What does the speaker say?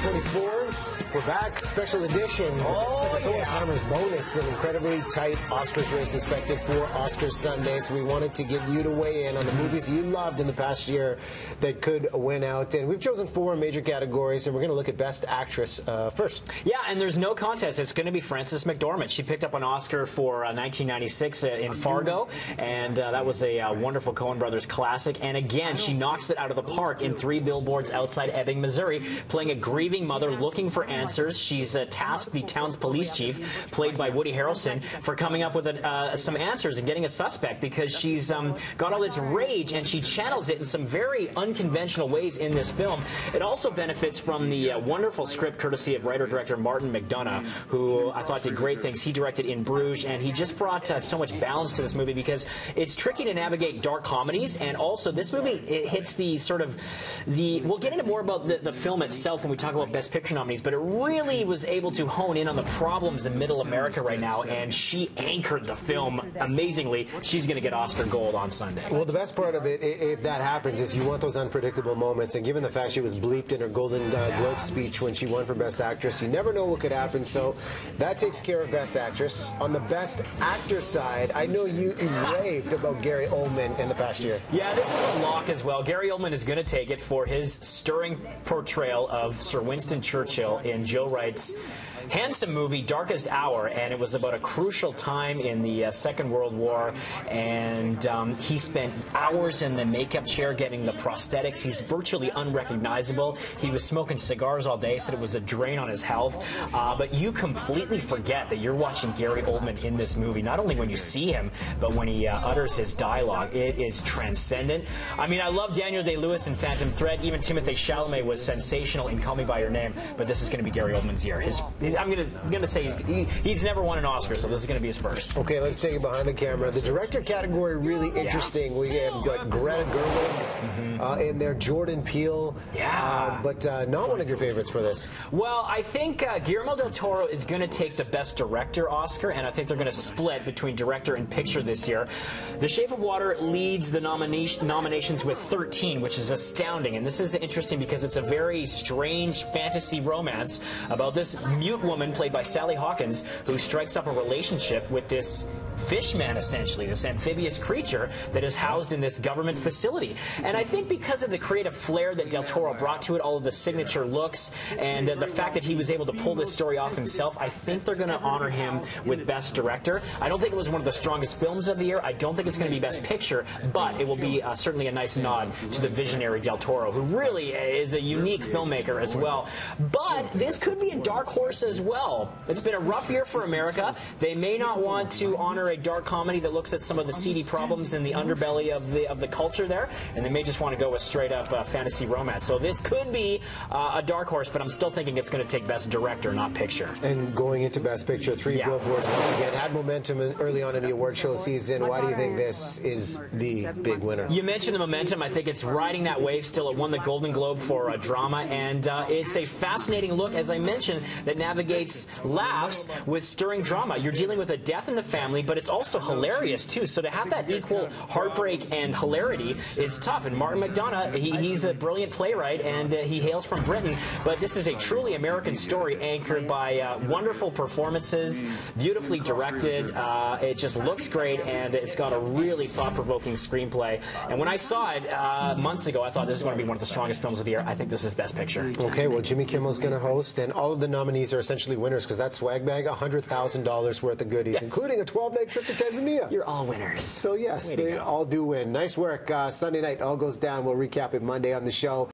2024. We're back, special edition. Hammer's bonus, an incredibly tight Oscars race expected for Oscars Sunday. So we wanted to get you to weigh in on the movies you loved in the past year that could win out. And we've chosen 4 major categories, and we're going to look at Best Actress first. Yeah, and there's no contest. It's going to be Frances McDormand. She picked up an Oscar for 1996 in Fargo, and that was a wonderful Coen Brothers classic. And again, she knocks it out of the park in 3 Billboards Outside Ebbing, Missouri, playing a grieving mother looking for answers. She's tasked the town's police chief, played by Woody Harrelson, for coming up with some answers and getting a suspect, because she's got all this rage and she channels it in some very unconventional ways in this film. It also benefits from the wonderful script courtesy of writer-director Martin McDonagh, who I thought did great things. He directed In Bruges, and he just brought so much balance to this movie, because it's tricky to navigate dark comedies, and also this movie, it hits the sort of we'll get into more about the film itself when we talk about Best Picture nominees, but it really was able to hone in on the problems in middle America right now, and she anchored the film amazingly. She's going to get Oscar gold on Sunday. Well, the best part of it, if that happens, is you want those unpredictable moments, and given the fact she was bleeped in her Golden Globe speech when she won for Best Actress, you never know what could happen, so that takes care of Best Actress. On the Best Actor side, I know you raved about Gary Oldman in the past year. Yeah, this is a lock as well. Gary Oldman is going to take it for his stirring portrayal of Sir Winston Churchill in Joe Wright's handsome movie, Darkest Hour, and it was about a crucial time in the Second World War, and he spent hours in the makeup chair getting the prosthetics. He's virtually unrecognizable. He was smoking cigars all day, said it was a drain on his health, but you completely forget that you're watching Gary Oldman in this movie, not only when you see him, but when he utters his dialogue. It is transcendent. I mean, I love Daniel Day-Lewis in Phantom Thread. Even Timothée Chalamet was sensational in Call Me By Your Name, but this is going to be Gary Oldman's year. I'm gonna say he's never won an Oscar, so this is gonna be his first. Okay, let's take it behind the camera. The director category, really interesting. Yeah. We have got Greta Gerwig in there, Jordan Peele. Yeah. But not one of your favorites for this. Well, I think Guillermo del Toro is going to take the Best Director Oscar, and I think they're going to split between director and picture this year. The Shape of Water leads the nominations with 13, which is astounding. And this is interesting because it's a very strange fantasy romance about this mute woman played by Sally Hawkins, who strikes up a relationship with this fishman, essentially, this amphibious creature that is housed in this government facility. And I think because of the creative flair that Del Toro brought to it, all of the signature looks, and the fact that he was able to pull this story off himself, I think they're going to honor him with Best Director. I don't think it was one of the strongest films of the year. I don't think it's going to be Best Picture, but it will be certainly a nice nod to the visionary Del Toro, who really is a unique filmmaker as well. But this could be a dark horse as well. It's been a rough year for America. They may not want to honor a dark comedy that looks at some of the seedy problems in the underbelly of the culture there, and they may just want to go with straight up fantasy romance. So this could be a dark horse, but I'm still thinking it's going to take Best Director, not Picture. And going into Best Picture, 3 Billboards once again had momentum early on in the award show season. Why do you think this is the big winner? You mentioned the momentum. I think it's riding that wave still. It won the Golden Globe for drama, and it's a fascinating look, as I mentioned, that navigates laughs with stirring drama. You're dealing with a death in the family, but it's also hilarious too. So to have that equal heartbreak and hilarity is tough. And Martin McDonagh, he's a brilliant playwright, and he hails from Britain. But this is a truly American story anchored by wonderful performances, beautifully directed. It just looks great, and it's got a really thought-provoking screenplay. And when I saw it months ago, I thought this is going to be one of the strongest films of the year. I think this is Best Picture. Okay, well, Jimmy Kimmel's going to host, and all of the nominees are essentially winners, because that swag bag, $100,000 worth of goodies, including a 12-night trip to Tanzania. You're all winners. So yes, they all do win. Nice work. Sunday night, all goes down. We'll recap it Monday on the show.